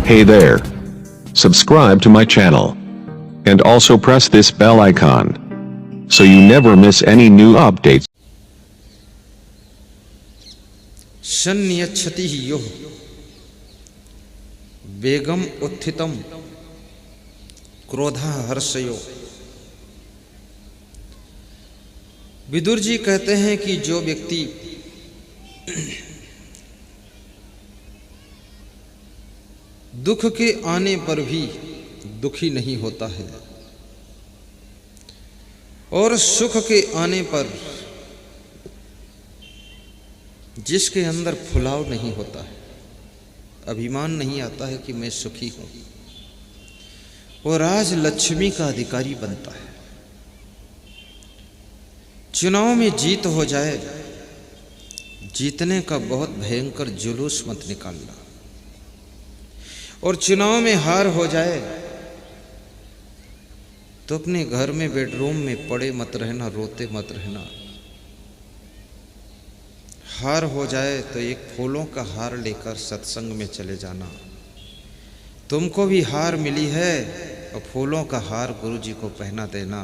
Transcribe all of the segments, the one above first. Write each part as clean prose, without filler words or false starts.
Hey there. Subscribe to my channel. And also press this bell icon. So you never miss any new updates. शन्यच्छति योः वेगम उत्थितम क्रोधा हर्षयो। विदुर जी कहते हैं कि जो व्यक्ति दुख के आने पर भी दुखी नहीं होता है और सुख के आने पर जिसके अंदर फुलाव नहीं होता है, अभिमान नहीं आता है कि मैं सुखी हूं, वो राज लक्ष्मी का अधिकारी बनता है। चुनाव में जीत हो जाए, जीतने का बहुत भयंकर जुलूस मत निकालना, और चुनाव में हार हो जाए तो अपने घर में बेडरूम में पड़े मत रहना, रोते मत रहना। हार हो जाए तो एक फूलों का हार लेकर सत्संग में चले जाना। तुमको भी हार मिली है और फूलों का हार गुरु जी को पहना देना।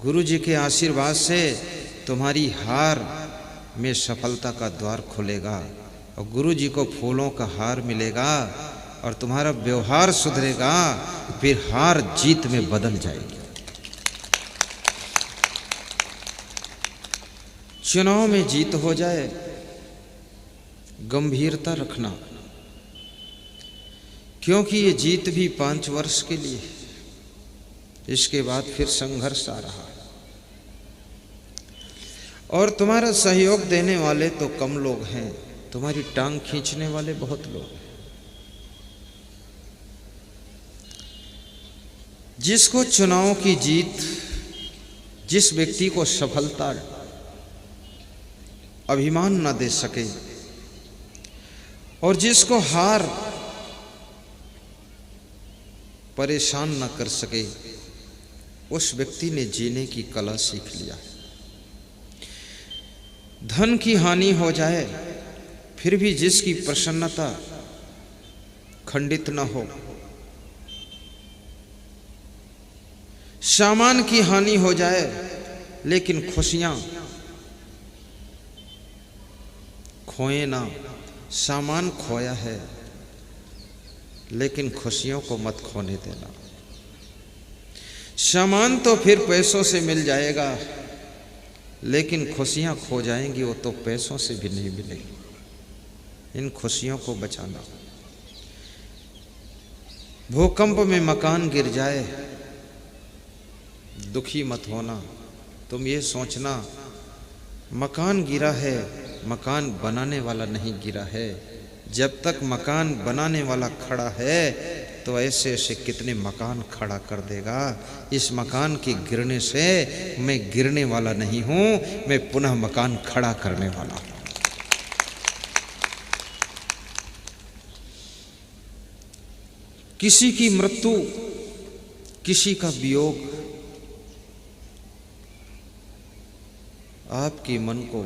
गुरु जी के आशीर्वाद से तुम्हारी हार में सफलता का द्वार खुलेगा और गुरु जी को फूलों का हार मिलेगा और तुम्हारा व्यवहार सुधरेगा, फिर हार जीत में बदल जाएगी। चुनाव में जीत हो जाए, गंभीरता रखना, क्योंकि ये जीत भी 5 वर्ष के लिए, इसके बाद फिर संघर्ष आ रहा है और तुम्हारा सहयोग देने वाले तो कम लोग हैं, तुम्हारी टांग खींचने वाले बहुत लोग हैं। जिसको चुनाव की जीत, जिस व्यक्ति को सफलता अभिमान न दे सके और जिसको हार परेशान न कर सके, उस व्यक्ति ने जीने की कला सीख लिया। धन की हानि हो जाए फिर भी जिसकी प्रसन्नता खंडित न हो, सामान की हानि हो जाए लेकिन खुशियां खोए ना। सामान खोया है लेकिन खुशियों को मत खोने देना। सामान तो फिर पैसों से मिल जाएगा लेकिन खुशियां खो जाएंगी, वो तो पैसों से भी नहीं मिलेगी। इन खुशियों को बचाना। भूकंप में मकान गिर जाए, दुखी मत होना। तुम ये सोचना मकान गिरा है, मकान बनाने वाला नहीं गिरा है। जब तक मकान बनाने वाला खड़ा है तो ऐसे ऐसे कितने मकान खड़ा कर देगा। इस मकान के गिरने से मैं गिरने वाला नहीं हूं, मैं पुनः मकान खड़ा करने वाला हूं। किसी की मृत्यु, किसी का वियोग आपके मन को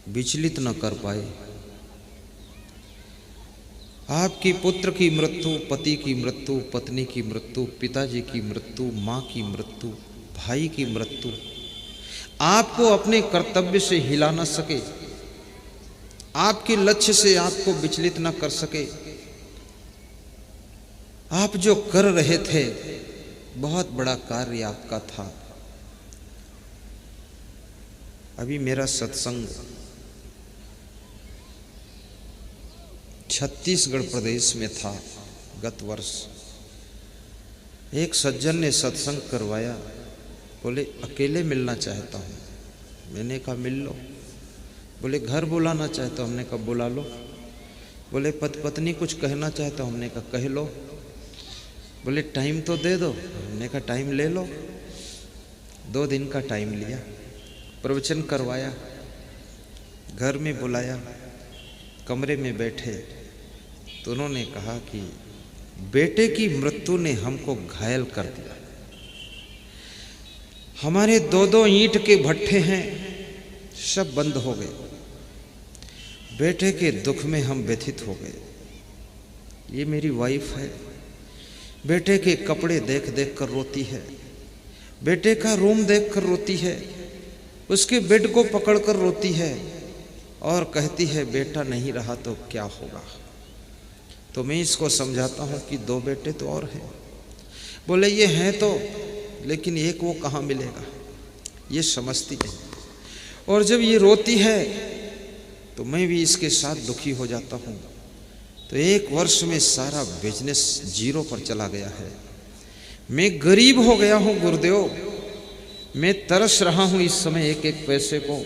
विचलित न कर पाए। आपकी पुत्र की मृत्यु, पति की मृत्यु, पत्नी की मृत्यु, पिताजी की मृत्यु, माँ की मृत्यु, भाई की मृत्यु आपको अपने कर्तव्य से हिला न सके, आपके लक्ष्य से आपको विचलित न कर सके। आप जो कर रहे थे बहुत बड़ा कार्य आपका था। अभी मेरा सत्संग छत्तीसगढ़ प्रदेश में था गत वर्ष। एक सज्जन ने सत्संग करवाया, बोले अकेले मिलना चाहता हूँ। मैंने कहा मिल लो। बोले घर बुलाना चाहता हूँ। हमने कहा बुला लो। बोले पत्नी कुछ कहना चाहता हूँ। हमने कहा कह लो। बोले टाइम तो दे दो। हमने कहा टाइम ले लो। 2 दिन का टाइम लिया, प्रवचन करवाया, घर में बुलाया, कमरे में बैठे तो उन्होंने कहा कि बेटे की मृत्यु ने हमको घायल कर दिया। हमारे 2-2 ईंट के भट्ठे हैं, सब बंद हो गए। बेटे के दुख में हम व्यथित हो गए। ये मेरी वाइफ है, बेटे के कपड़े देख देख कर रोती है, बेटे का रूम देख कर रोती है, उसके बेड को पकड़ कर रोती है और कहती है बेटा नहीं रहा तो क्या होगा। तो मैं इसको समझाता हूँ कि 2 बेटे तो और हैं। बोले ये हैं तो, लेकिन एक वो कहाँ मिलेगा, ये समझती है। और जब ये रोती है तो मैं भी इसके साथ दुखी हो जाता हूँ। तो 1 वर्ष में सारा बिजनेस जीरो पर चला गया है। मैं गरीब हो गया हूँ गुरुदेव, मैं तरस रहा हूँ इस समय एक एक पैसे को,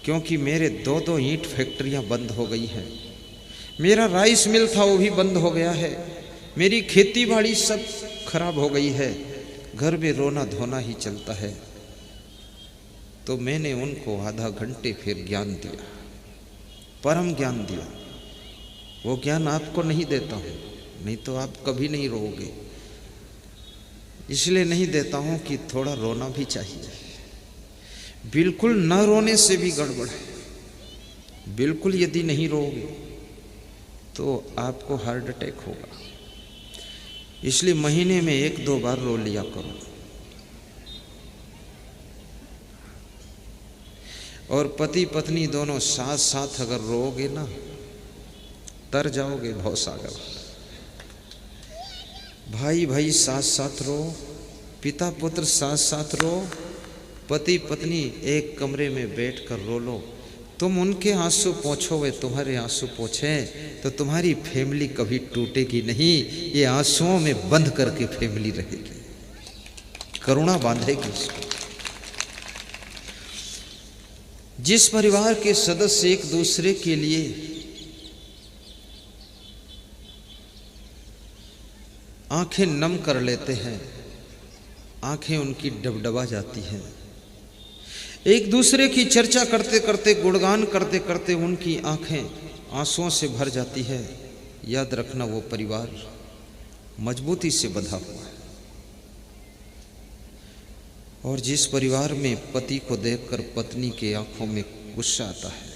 क्योंकि मेरे 2-2 ईंट फैक्ट्रियाँ बंद हो गई हैं। मेरा राइस मिल था वो भी बंद हो गया है, मेरी खेती बाड़ी सब खराब हो गई है, घर में रोना धोना ही चलता है। तो मैंने उनको आधा घंटे फिर ज्ञान दिया, परम ज्ञान दिया। वो ज्ञान आपको नहीं देता हूँ, नहीं तो आप कभी नहीं रोओगे। इसलिए नहीं देता हूँ कि थोड़ा रोना भी चाहिए। बिल्कुल न रोने से भी गड़बड़ है। बिल्कुल यदि नहीं रोओगे तो आपको हार्ट अटैक होगा। इसलिए महीने में 1-2 बार रो लिया करो। और पति पत्नी दोनों साथ साथ अगर रोओगे ना, तर जाओगे भवसागर। भाई भाई साथ साथ रो, पिता पुत्र साथ साथ रो, पति पत्नी एक कमरे में बैठकर रो लो। तुम उनके आंसू पोंछो, वे तुम्हारे आंसू पोंछें, तो तुम्हारी फैमिली कभी टूटेगी नहीं। ये आंसुओं में बंद करके फैमिली रहेगी, करुणा बांधेगी उसको। जिस परिवार के सदस्य एक दूसरे के लिए आंखें नम कर लेते हैं, आंखें उनकी डबडबा जाती हैं। एक दूसरे की चर्चा करते करते, गुणगान करते करते उनकी आंखें आंसुओं से भर जाती है। याद रखना वो परिवार मजबूती से बंधा हुआ है। और जिस परिवार में पति को देखकर पत्नी के आंखों में गुस्सा आता है,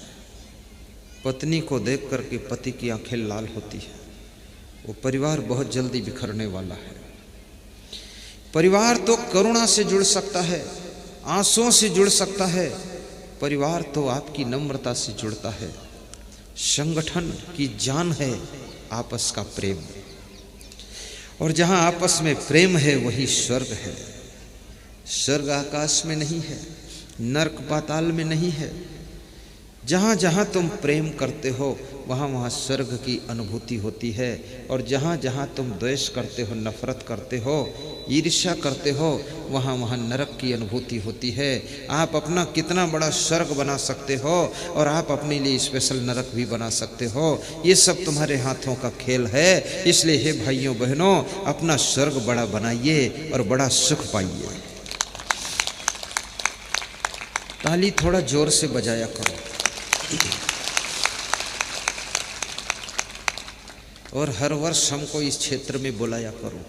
पत्नी को देखकर के पति की आंखें लाल होती है, वो परिवार बहुत जल्दी बिखरने वाला है। परिवार तो करुणा से जुड़ सकता है, आंसुओं से जुड़ सकता है। परिवार तो आपकी नम्रता से जुड़ता है। संगठन की जान है आपस का प्रेम, और जहां आपस में प्रेम है वही स्वर्ग है। स्वर्ग आकाश में नहीं है, नरक पाताल में नहीं है। जहाँ जहाँ तुम प्रेम करते हो वहाँ वहाँ स्वर्ग की अनुभूति होती है। और जहाँ जहाँ तुम द्वेष करते हो, नफरत करते हो, ईर्ष्या करते हो, वहाँ वहाँ नरक की अनुभूति होती है। आप अपना कितना बड़ा स्वर्ग बना सकते हो और आप अपने लिए स्पेशल नरक भी बना सकते हो। ये सब तुम्हारे हाथों का खेल है। इसलिए हे भाइयों बहनों, अपना स्वर्ग बड़ा बनाइए और बड़ा सुख पाइए। ताली थोड़ा जोर से बजाया करो। और हर वर्ष हमको इस क्षेत्र में बुलाया करो।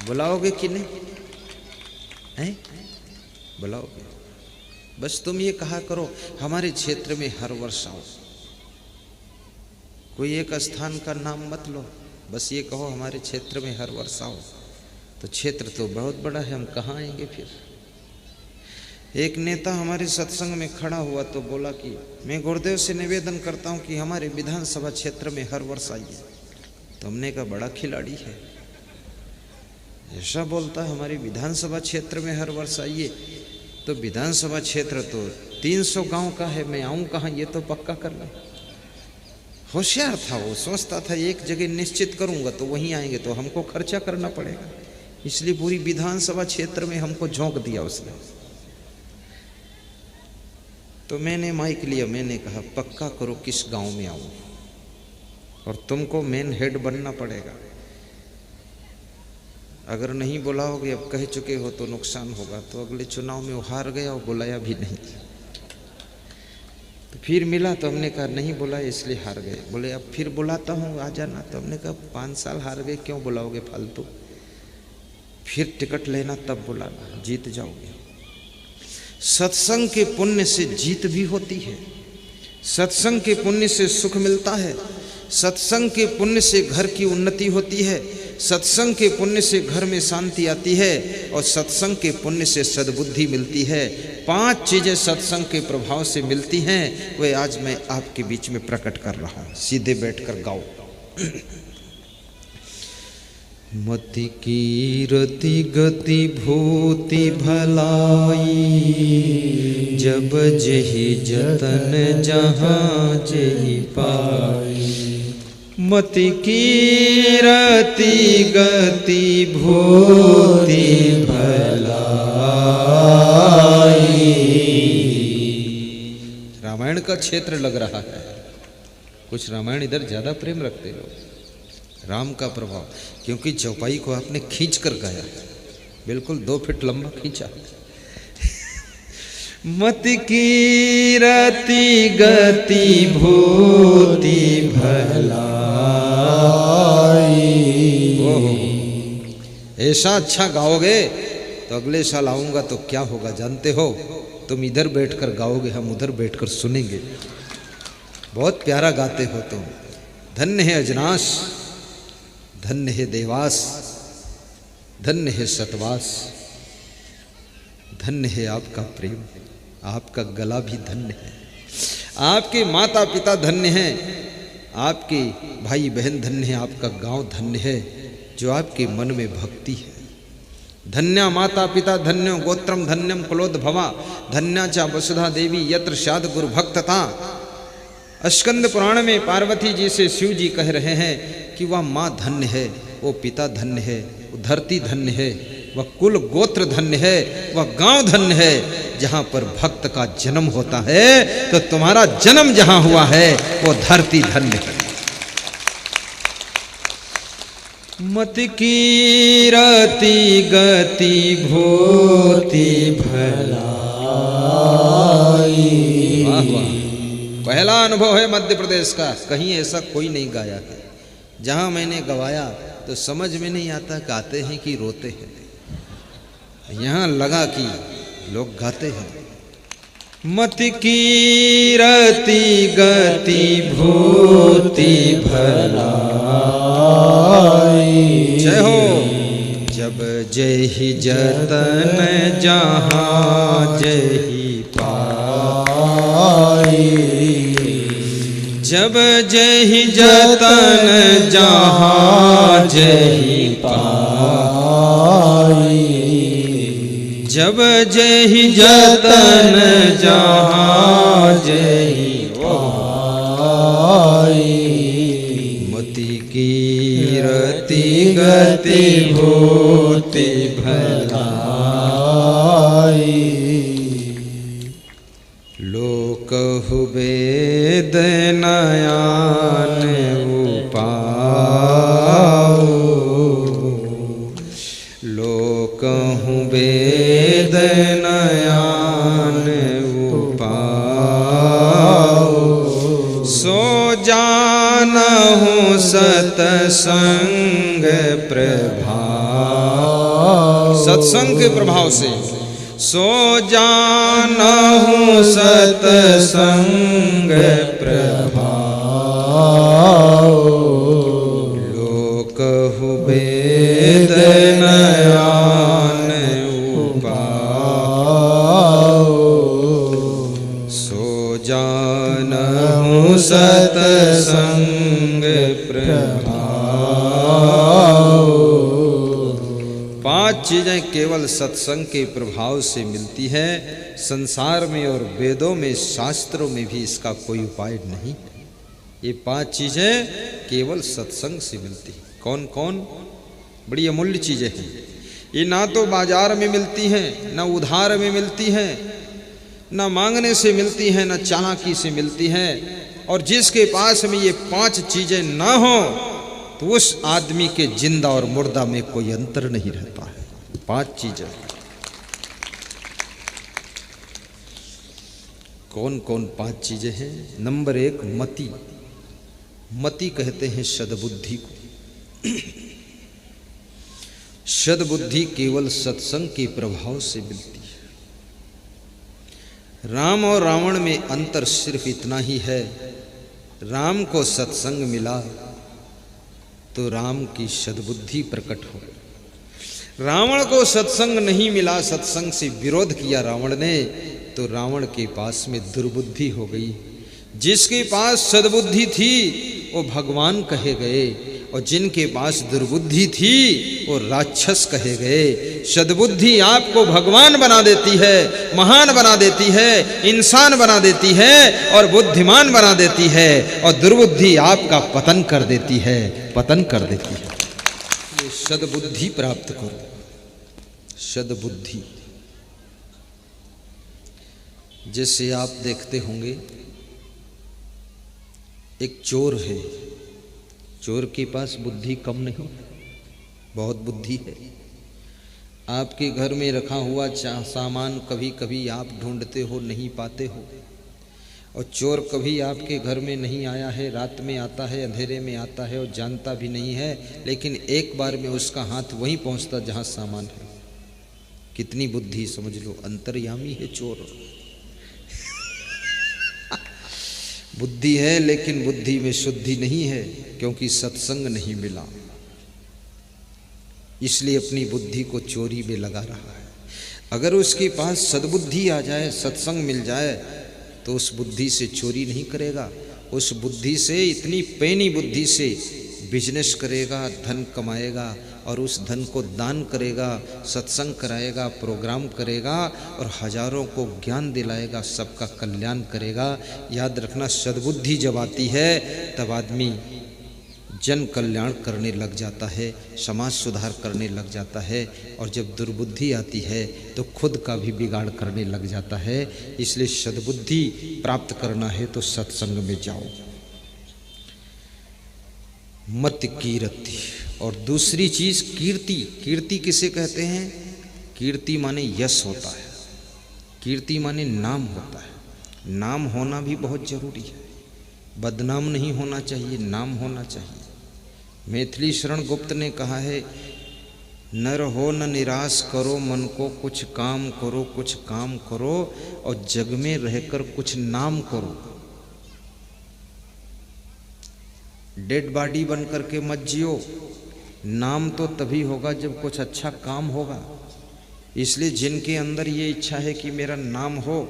बुलाओगे कि नहीं? हैं? बुलाओगे? बस तुम ये कहा करो हमारे क्षेत्र में हर वर्ष आओ। कोई एक स्थान का नाम मत लो, बस ये कहो हमारे क्षेत्र में हर वर्ष आओ। तो क्षेत्र तो बहुत बड़ा है, हम कहाँ आएंगे फिर? एक नेता हमारे सत्संग में खड़ा हुआ तो बोला कि मैं गुरुदेव से निवेदन करता हूं कि हमारे विधानसभा क्षेत्र में हर वर्ष आइए। तो हमने कहा बड़ा खिलाड़ी है, ऐसा बोलता है हमारी विधानसभा क्षेत्र में हर वर्ष आइए। तो विधानसभा क्षेत्र तो 300 गांव का है, मैं आऊं कहाँ, ये तो पक्का करना। होशियार था वो, सोचता था एक जगह निश्चित करूंगा तो वहीं आएंगे, तो हमको खर्चा करना पड़ेगा। इसलिए पूरी विधानसभा क्षेत्र में हमको झोंक दिया उसने। तो मैंने माइक लिया, मैंने कहा पक्का करो किस गांव में आऊं, और तुमको मेन हेड बनना पड़ेगा। अगर नहीं बुलाओगे, अब कह चुके हो तो नुकसान होगा। तो अगले चुनाव में वो हार गया और बुलाया भी नहीं। तो फिर मिला तो हमने कहा नहीं बुलाया इसलिए हार गए। बोले अब फिर बुलाता हूँ आ जाना। तो हमने कहा 5 साल हार गए, क्यों बुलाओगे फालतू? फिर टिकट लेना तब बुलाना, जीत जाओगे। सत्संग के पुण्य से जीत भी होती है, सत्संग के पुण्य से सुख मिलता है, सत्संग के पुण्य से घर की उन्नति होती है, सत्संग के पुण्य से घर में शांति आती है और सत्संग के पुण्य से सद्बुद्धि मिलती है। 5 चीजें सत्संग के प्रभाव से मिलती हैं, वे आज मैं आपके बीच में प्रकट कर रहा हूं। सीधे बैठकर गाओ। मति कीरति गति भूति भलाई, जब जेहि जतन जहाँ जेहि पाई। मति कीरति गति भूति भलाई। रामायण का क्षेत्र लग रहा है, कुछ रामायण इधर ज्यादा प्रेम रखते लोग। राम का प्रभाव, क्योंकि चौपाई को आपने खींच कर गाया, बिल्कुल 2 फीट लंबा खींचा। मति कीरति गति भूति भलाई। ऐसा अच्छा गाओगे तो अगले साल आऊंगा तो क्या होगा जानते हो? तुम इधर बैठकर गाओगे, हम उधर बैठकर सुनेंगे। बहुत प्यारा गाते हो तुम। धन्य है अजनास, धन्य है देवास, धन्य है सतवास, धन्य है आपका प्रेम, आपका गला भी धन्य है, आपके माता पिता धन्य हैं, आपके भाई बहन धन्य है, आपका गांव धन्य है जो आपके मन में भक्ति है। धन्या माता पिता धन्यो गोत्रम धन्यम कुलोद्भवा, धन्या चा वसुधा देवी यत्र शाद गुरु भक्तता। स्कंद पुराण में पार्वती जी से शिव जी कह रहे हैं कि वह माँ धन्य है, वो पिता धन्य है, वो धरती धन्य है, वह कुल गोत्र धन्य है, वह गांव धन्य है जहां पर भक्त का जन्म होता है। तो तुम्हारा जन्म जहां हुआ है वो धरती धन्य है। मति कीरति गति भूति भलाई। वाह वाह, पहला अनुभव है मध्य प्रदेश का, कहीं ऐसा कोई नहीं गाया है। जहां मैंने गवाया तो समझ में नहीं आता गाते हैं कि रोते हैं, यहां लगा कि लोग गाते हैं। मति कीरति गति भूति भलाई। जय हो। जब जेहि जतन जहाँ जेहि पाई, जब जेहि जतन जहाँ जेहि पाई, जब जेहि जतन जहाँ जेहि पाई। मति कीरति गति भूति भलाई। लोकहु वेद नयान उपाऊ, लोकहु वेद नयान उपाऊ। सो जानहु सतसंग प्रभाव। सत्संग के प्रभाव से सो जानहु सतसंग प्रभाव। लोकहु वेद नयान उपाऊ। सो जानहु सतसंग प्रभाव। 5 चीजें केवल सत्संग के प्रभाव से मिलती है। संसार में और वेदों में शास्त्रों में भी इसका कोई उपाय नहीं। ये 5 चीजें केवल सत्संग से मिलती हैं। कौन कौन? बड़ी अमूल्य चीजें हैं ये। ना तो बाजार में मिलती हैं, ना उधार में मिलती हैं, ना मांगने से मिलती हैं, ना चालाकी से मिलती हैं। और जिसके पास में ये 5 चीजें ना हो तो उस आदमी के जिंदा और मुर्दा में कोई अंतर नहीं रहता है। 5 चीजें कौन कौन? 5 चीजें हैं। नंबर 1 मति। मति कहते हैं सद्बुद्धि को। सद्बुद्धि केवल सत्संग के प्रभाव से मिलती है। राम और रावण में अंतर सिर्फ इतना ही है, राम को सत्संग मिला तो राम की सद्बुद्धि प्रकट हो। रावण को सत्संग नहीं मिला, सत्संग से विरोध किया रावण ने, तो रावण के पास में दुर्बुद्धि हो गई। जिसके पास सद्बुद्धि थी वो भगवान कहे गए, और जिनके पास दुर्बुद्धि थी वो राक्षस कहे गए। सद्बुद्धि आपको भगवान बना देती है, महान बना देती है, इंसान बना देती है और बुद्धिमान बना देती है, और दुर्बुद्धि आपका पतन कर देती है, पतन कर देती है। ये सद्बुद्धि प्राप्त करो, सद्बुद्धि। जैसे आप देखते होंगे एक चोर है, चोर के पास बुद्धि कम नहीं, बहुत बुद्धि है। आपके घर में रखा हुआ सामान कभी कभी आप ढूंढते हो, नहीं पाते हो, और चोर कभी आपके घर में नहीं आया है, रात में आता है, अंधेरे में आता है और जानता भी नहीं है, लेकिन एक बार में उसका हाथ वहीं पहुंचता जहां सामान है। कितनी बुद्धि समझ लो, अंतर्यामी है चोर। बुद्धि है लेकिन बुद्धि में शुद्धि नहीं है, क्योंकि सत्संग नहीं मिला, इसलिए अपनी बुद्धि को चोरी में लगा रहा है। अगर उसके पास सद्बुद्धि आ जाए, सत्संग मिल जाए, तो उस बुद्धि से चोरी नहीं करेगा, उस बुद्धि से, इतनी पैनी बुद्धि से बिजनेस करेगा, धन कमाएगा, और उस धन को दान करेगा, सत्संग कराएगा, प्रोग्राम करेगा, और हजारों को ज्ञान दिलाएगा, सबका कल्याण करेगा। याद रखना, सद्बुद्धि जब आती है तब आदमी जन कल्याण करने लग जाता है, समाज सुधार करने लग जाता है, और जब दुर्बुद्धि आती है तो खुद का भी बिगाड़ करने लग जाता है। इसलिए सद्बुद्धि प्राप्त करना है तो सत्संग में जाओ। मत कीर्ति। और दूसरी चीज कीर्ति। कीर्ति किसे कहते हैं? कीर्ति माने यश होता है, कीर्ति माने नाम होता है। नाम होना भी बहुत जरूरी है, बदनाम नहीं होना चाहिए, नाम होना चाहिए। मैथिली शरण गुप्त ने कहा है, नर हो न निराश करो मन को, कुछ काम करो, कुछ काम करो, और जग में रहकर कुछ नाम करो। डेड बॉडी बन करके मत जियो, नाम तो तभी होगा जब कुछ अच्छा काम होगा। इसलिए जिनके अंदर ये इच्छा है कि मेरा नाम हो,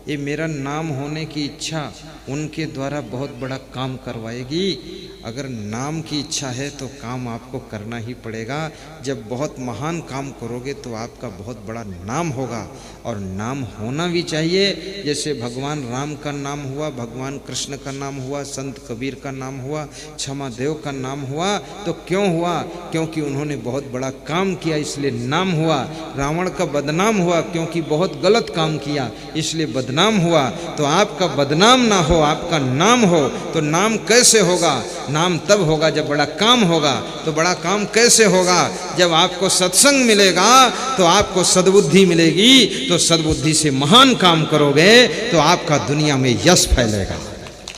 ये मेरा नाम होने की इच्छा उनके द्वारा बहुत बड़ा काम करवाएगी। अगर नाम की इच्छा है तो काम आपको करना ही पड़ेगा। जब बहुत महान काम करोगे तो आपका बहुत बड़ा नाम होगा, और नाम होना भी चाहिए। जैसे भगवान राम का नाम हुआ, भगवान कृष्ण का नाम हुआ, संत कबीर का नाम हुआ, क्षमा देव का नाम हुआ, तो क्यों हुआ? क्योंकि उन्होंने बहुत बड़ा काम किया, इसलिए नाम हुआ। रावण का बदनाम हुआ क्योंकि बहुत गलत काम किया, इसलिए बदनाम हुआ। तो आपका बदनाम ना हो, आपका नाम हो। तो नाम कैसे होगा? नाम तब होगा जब बड़ा काम होगा। तो बड़ा काम कैसे होगा? जब आपको सत्संग मिलेगा तो आपको सद्बुद्धि मिलेगी, तो सद्बुद्धि से महान काम करोगे तो आपका दुनिया में यश फैलेगा,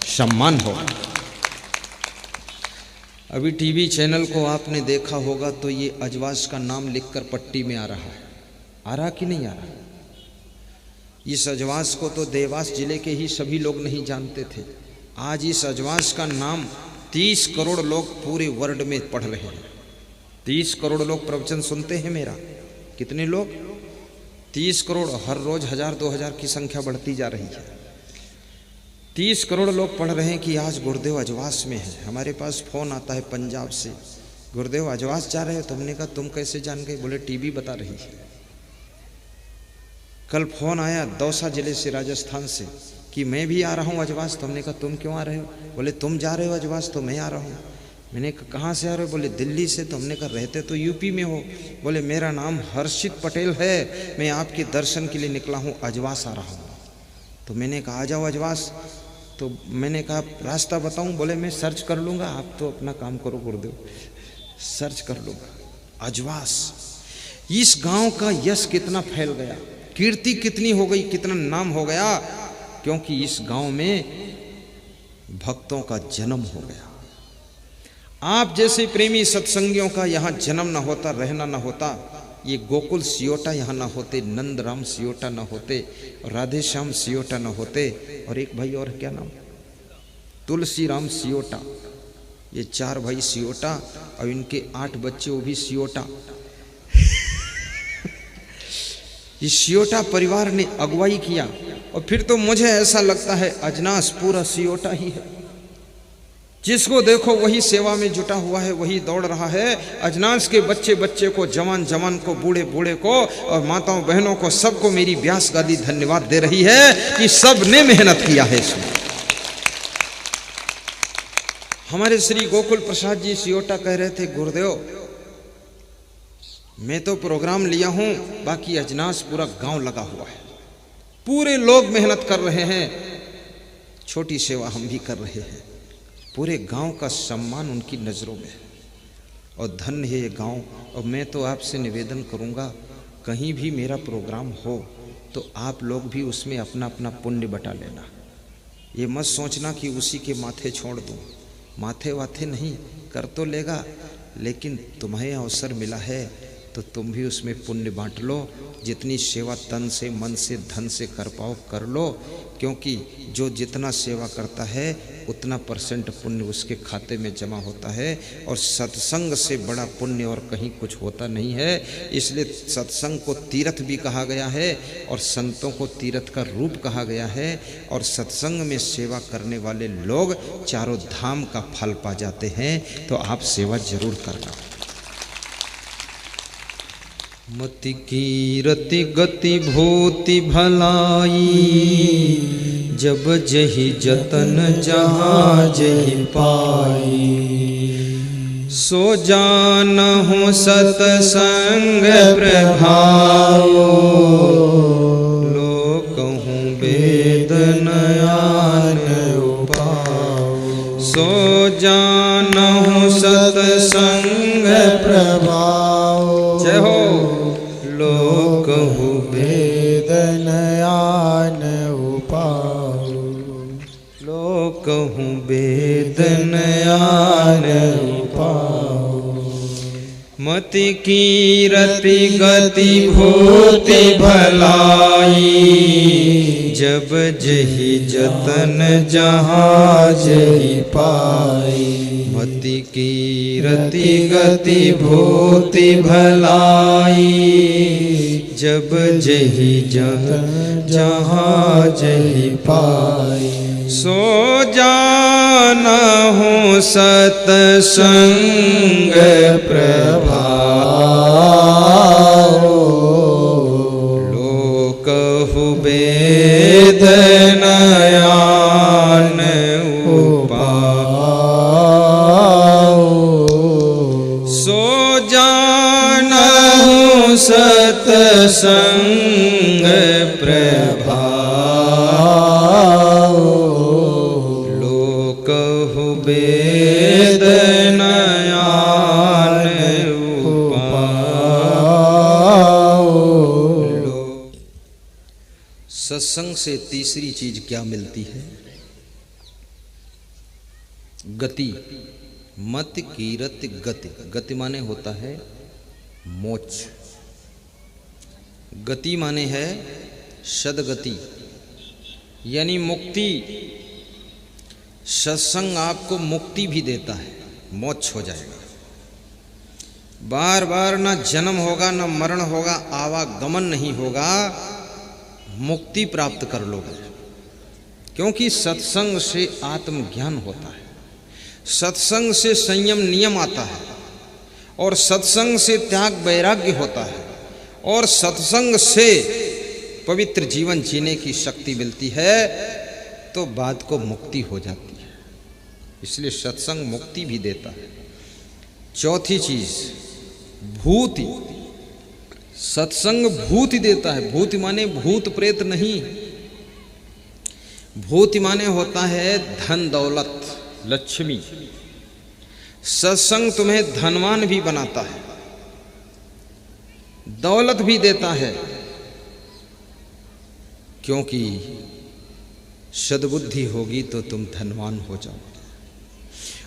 सम्मान होगा। अभी टीवी चैनल को आपने देखा होगा तो ये अजवास का नाम लिखकर पट्टी में आ रहा कि नहीं आ रहा? इस अजवास को तो देवास जिले के ही सभी लोग नहीं जानते थे। आज इस अजवास का नाम 30 करोड़ लोग पूरे वर्ल्ड में पढ़ रहे हैं। 30 करोड़ लोग प्रवचन सुनते हैं मेरा। कितने लोग? 30 करोड़। हर रोज 1000-2000 की संख्या बढ़ती जा रही है। 30 करोड़ लोग पढ़ रहे हैं कि आज गुरुदेव अजवास में है। हमारे पास फ़ोन आता है पंजाब से, गुरुदेव अजवास जा रहे हो? तुमने कहा तुम कैसे जान गए? बोले टीवी बता रही है। कल फ़ोन आया दौसा जिले से, राजस्थान से, कि मैं भी आ रहा हूँ अजवास। तो हमने कहा तुम क्यों आ रहे हो? बोले तुम जा रहे हो अजवास तो मैं आ रहा हूँ। मैंने कहा कहाँ से आ रहे हो? बोले दिल्ली से। तो हमने कहा रहते तो यूपी में हो। बोले मेरा नाम हर्षित पटेल है, मैं आपके दर्शन के लिए निकला हूँ, अजवास आ रहा हूँ। तो मैंने कहा आ जाओ अजवास। तो मैंने कहा रास्ता बताऊँ? बोले मैं सर्च कर लूँगा, आप तो अपना काम करो गुरुदेव, सर्च कर लूँगा। अजवास, इस गाँव का यश कितना फैल गया, कीर्ति कितनी हो गई, कितना नाम हो गया, क्योंकि इस गांव में भक्तों का जन्म हो गया। आप जैसे प्रेमी सत्संगियों का यहां जन्म न होता, रहना न होता, ये गोकुल सियोटा यहाँ ना होते, नंद राम सियोटा ना होते, राधे श्याम सियोटा ना होते, और एक भाई और क्या नाम, तुलसी राम सियोटा, ये 4 भाई सियोटा और इनके 8 बच्चे वो भी सियोटा। ये सियोटा परिवार ने अगुवाई किया और फिर तो मुझे ऐसा लगता है अजनास पूरा सियोटा ही है। जिसको देखो वही सेवा में जुटा हुआ है, वही दौड़ रहा है। अजनास के बच्चे बच्चे को, जवान जवान को, बूढ़े बूढ़े को और माताओं बहनों को, सबको मेरी व्यास गादी धन्यवाद दे रही है कि सब ने मेहनत किया है इसमें। हमारे श्री गोकुल प्रसाद जी सियोटा कह रहे थे, गुरुदेव मैं तो प्रोग्राम लिया हूं, बाकी अजनास पूरा गांव लगा हुआ है, पूरे लोग मेहनत कर रहे हैं, छोटी सेवा हम भी कर रहे हैं, पूरे गांव का सम्मान उनकी नज़रों में है और धन्य है ये गांव। और मैं तो आपसे निवेदन करूंगा, कहीं भी मेरा प्रोग्राम हो तो आप लोग भी उसमें अपना अपना पुण्य बटा लेना। ये मत सोचना कि उसी के माथे छोड़ दूं, माथे वाथे नहीं, कर तो लेगा, लेकिन तुम्हें अवसर मिला है तो तुम भी उसमें पुण्य बांट लो। जितनी सेवा तन से, मन से, धन से कर पाओ कर लो, क्योंकि जो जितना सेवा करता है उतना % पुण्य उसके खाते में जमा होता है। और सत्संग से बड़ा पुण्य और कहीं कुछ होता नहीं है। इसलिए सत्संग को तीर्थ भी कहा गया है और संतों को तीर्थ का रूप कहा गया है। और सत्संग में सेवा करने वाले लोग चारों धाम का फल पा जाते हैं। तो आप सेवा जरूर करना। मति कीरति गति भूति भलाई, जब जही जतन जहाँ जही पाई। सो जानहु सतसंग प्रभाव, लोकहु वेद नयान उपाव। सो जानहु सतसंग प्रभाव, जय हो। लोकहु वेद नयान उपाव, लोकहु वेद नयान उपाव। मति कीरति गति भूति भलाई, जब जही जतन जहाँ जही पाई। मति कीरति गति भूति भलाई, जब जही जतन जहाँ जही पाई। सो जानहु सतसंग प्रभाव, लोकहु वेद नयान उपाव। सो जानहु सतसंग प्रभाव, लोकहु वेद नयान उपाव। सत्संग से तीसरी चीज क्या मिलती है? गति। मत कीरति गति। गति माने होता है मोक्ष। गति माने है सद्गति यानी मुक्ति। सत्संग आपको मुक्ति भी देता है, मोक्ष हो जाएगा। बार बार ना जन्म होगा, ना मरण होगा, आवागमन नहीं होगा, मुक्ति प्राप्त कर लोगे। क्योंकि सत्संग से आत्मज्ञान होता है, सत्संग से संयम नियम आता है, और सत्संग से त्याग वैराग्य होता है, और सत्संग से पवित्र जीवन जीने की शक्ति मिलती है। तो बाद को मुक्ति हो जाती है। इसलिए सत्संग मुक्ति भी देता है। चौथी चीज भूति। सत्संग भूति देता है। भूति माने भूत प्रेत नहीं, भूति माने होता है धन दौलत लक्ष्मी। सत्संग तुम्हें धनवान भी बनाता है, दौलत भी देता है, क्योंकि सद्बुद्धि होगी तो तुम धनवान हो जाओगे,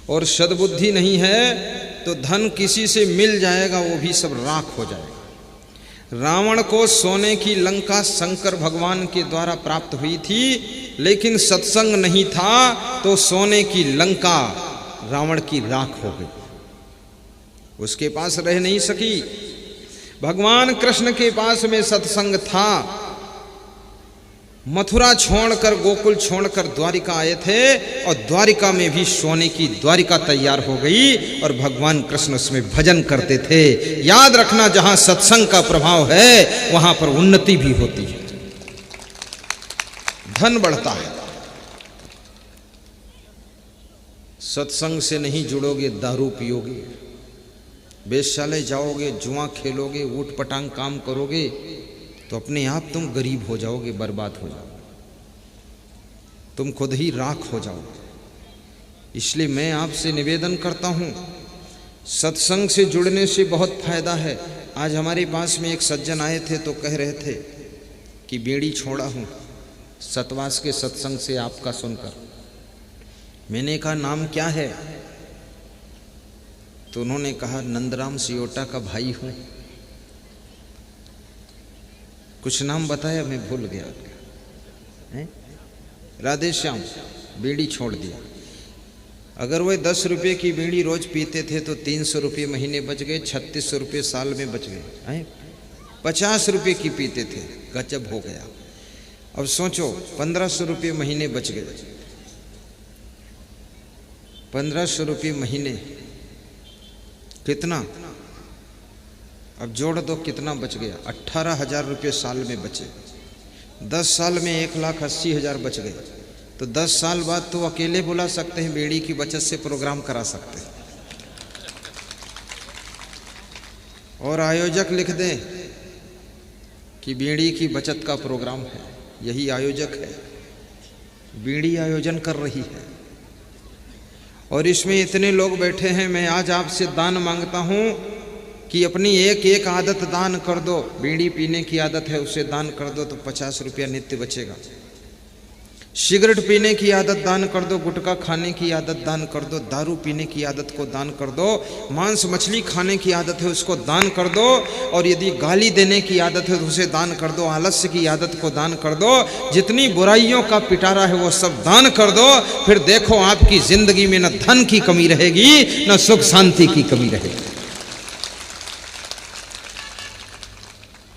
और सद्बुद्धि नहीं है तो धन किसी से मिल जाएगा, वो भी सब राख हो जाएगा। रावण को सोने की लंका शंकर भगवान के द्वारा प्राप्त हुई थी, लेकिन सत्संग नहीं था तो सोने की लंका रावण की राख हो गई, उसके पास रह नहीं सकी। भगवान कृष्ण के पास में सत्संग था। मथुरा छोड़कर गोकुल छोड़कर द्वारिका आए थे और द्वारिका में भी सोने की द्वारिका तैयार हो गई और भगवान कृष्ण उसमें भजन करते थे। याद रखना, जहां सत्संग का प्रभाव है वहां पर उन्नति भी होती है, धन बढ़ता है। सत्संग से नहीं जुड़ोगे, दारू पियोगे, वेश्यालय जाओगे, जुआ खेलोगे, ऊट पटांग काम करोगे तो अपने आप तुम गरीब हो जाओगे, बर्बाद हो जाओगे, तुम खुद ही राख हो जाओगे। इसलिए मैं आपसे निवेदन करता हूँ, सत्संग से जुड़ने से बहुत फायदा है। आज हमारे पास में एक सज्जन आए थे तो कह रहे थे कि बीड़ी छोड़ा हूँ सतवास के सत्संग से आपका सुनकर। मैंने कहा नाम क्या है? तो उन्होंने कहा नंदराम सियोटा का भाई हूँ। कुछ नाम बताया, मैं भूल गया है? राधे श्याम। बीड़ी छोड़ दिया। अगर वह 10 रुपये की बीड़ी रोज पीते थे तो 300 रुपये महीने बच गए, 3600 रुपये साल में बच गए हैं। 50 रुपये की पीते थे, गजब हो गया। अब सोचो 1500 रुपये महीने बच गए। 1500 रुपये महीने कितना? अब जोड़ दो कितना बच गया। 18,000 रुपये साल में बचे। 10 साल में 1,80,000 बच गए। तो 10 साल बाद तो अकेले बुला सकते हैं, बीड़ी की बचत से प्रोग्राम करा सकते हैं। और आयोजक लिख दें कि बीड़ी की बचत का प्रोग्राम है, यही आयोजक है, बीड़ी आयोजन कर रही है और इसमें इतने लोग बैठे हैं। मैं आज आपसे दान मांगता हूं कि अपनी एक एक आदत दान कर दो। बीड़ी पीने की आदत है, उसे दान कर दो तो 50 रुपया नित्य बचेगा। सिगरेट पीने की आदत दान कर दो, गुटखा खाने की आदत दान कर दो, दारू पीने की आदत को दान कर दो, मांस मछली खाने की आदत है उसको दान कर दो, और यदि गाली देने की आदत है तो उसे दान कर दो, आलस्य की आदत को दान कर दो, जितनी बुराइयों का पिटारा है वो सब दान कर दो। फिर देखो आपकी जिंदगी में न धन की कमी रहेगी न सुख शांति की कमी रहेगी।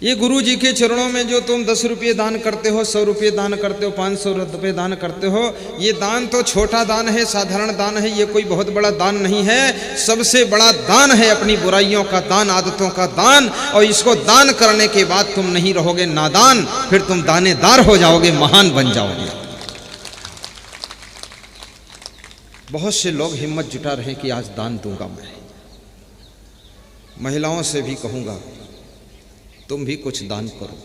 ये गुरु जी के चरणों में जो तुम 10 रुपये दान करते हो, 100 रुपये दान करते हो, 500 रुपये दान करते हो, ये दान तो छोटा दान है, साधारण दान है, ये कोई बहुत बड़ा दान नहीं है। सबसे बड़ा दान है अपनी बुराइयों का दान, आदतों का दान। और इसको दान करने के बाद तुम नहीं रहोगे नादान, फिर तुम दानेदार हो जाओगे, महान बन जाओगे। बहुत से लोग हिम्मत जुटा रहे कि आज दान दूंगा मैं। महिलाओं से भी कहूंगा तुम भी कुछ दान करो।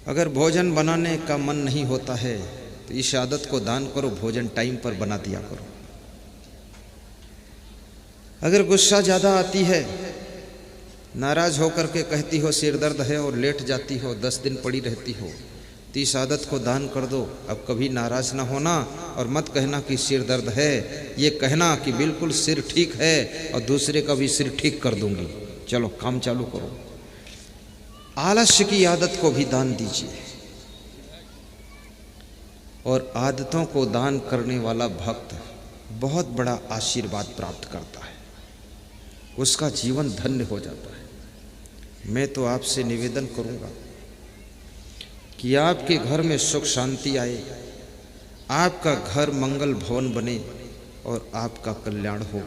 अगर भोजन बनाने का मन नहीं होता है तो इस आदत को दान करो, भोजन टाइम पर बना दिया करो। अगर गुस्सा ज़्यादा आती है, नाराज होकर के कहती हो सिर दर्द है और लेट जाती हो, 10 दिन पड़ी रहती हो, तो इस आदत को दान कर दो। अब कभी नाराज ना होना और मत कहना कि सिर दर्द है, ये कहना कि बिल्कुल सिर ठीक है और दूसरे का भी सिर ठीक कर दूंगी, चलो काम चालू करो। आलस्य की आदत को भी दान दीजिए। और आदतों को दान करने वाला भक्त बहुत बड़ा आशीर्वाद प्राप्त करता है, उसका जीवन धन्य हो जाता है। मैं तो आपसे निवेदन करूंगा कि आपके घर में सुख शांति आए, आपका घर मंगल भवन बने और आपका कल्याण हो।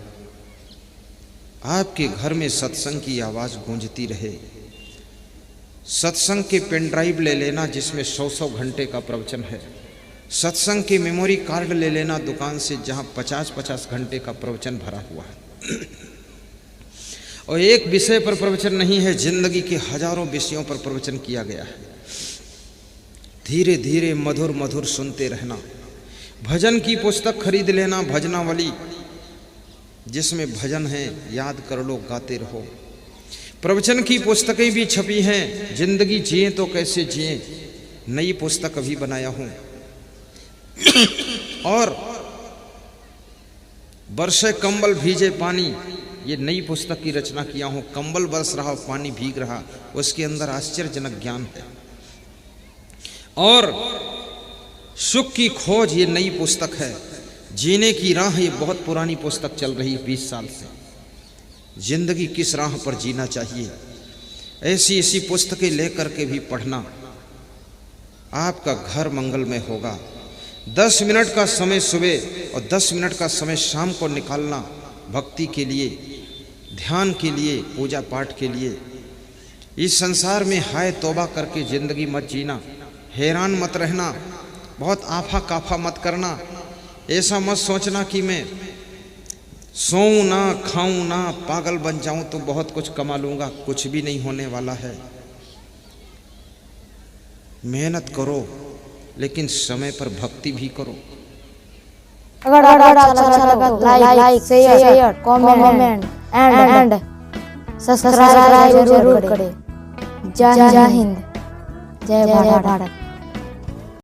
आपके घर में सत्संग की आवाज़ गूंजती रहे। सत्संग के पेन ड्राइव ले लेना जिसमें 100 घंटे का प्रवचन है। सत्संग के मेमोरी कार्ड ले लेना दुकान से, जहां 50 घंटे का प्रवचन भरा हुआ है। और एक विषय पर प्रवचन नहीं है, जिंदगी के हजारों विषयों पर प्रवचन किया गया है। धीरे धीरे मधुर मधुर सुनते रहना। भजन की पुस्तक खरीद लेना, भजनावली, जिसमें भजन है, याद कर लो, गाते रहो। प्रवचन की पुस्तकें भी छपी हैं, जिंदगी जिए तो कैसे जिए, नई पुस्तक अभी बनाया हूं। और बरसे कंबल भीजे पानी, ये नई पुस्तक की रचना किया हूँ, कंबल बरस रहा, पानी भीग रहा, उसके अंदर आश्चर्यजनक ज्ञान है। और सुख की खोज ये नई पुस्तक है। जीने की राह ये बहुत पुरानी पुस्तक चल रही है 20 साल से। जिंदगी किस राह पर जीना चाहिए, ऐसी ऐसी पुस्तकें लेकर के भी पढ़ना, आपका घर मंगलमय होगा। 10 मिनट का समय सुबह और 10 मिनट का समय शाम को निकालना भक्ति के लिए, ध्यान के लिए, पूजा पाठ के लिए। इस संसार में हाय तौबा करके ज़िंदगी मत जीना, हैरान मत रहना, बहुत आफा काफा मत करना। ऐसा मत सोचना कि मैं सोऊं ना, खाऊं ना, पागल बन जाऊं तो बहुत कुछ कमा लूँगा। कुछ भी नहीं होने वाला है। मेहनत करो, लेकिन समय पर भक्ति भी करो। अगर अच्छा लगा तो like share comment and subscribe जरूर करें। जय हिंद, जय भारत।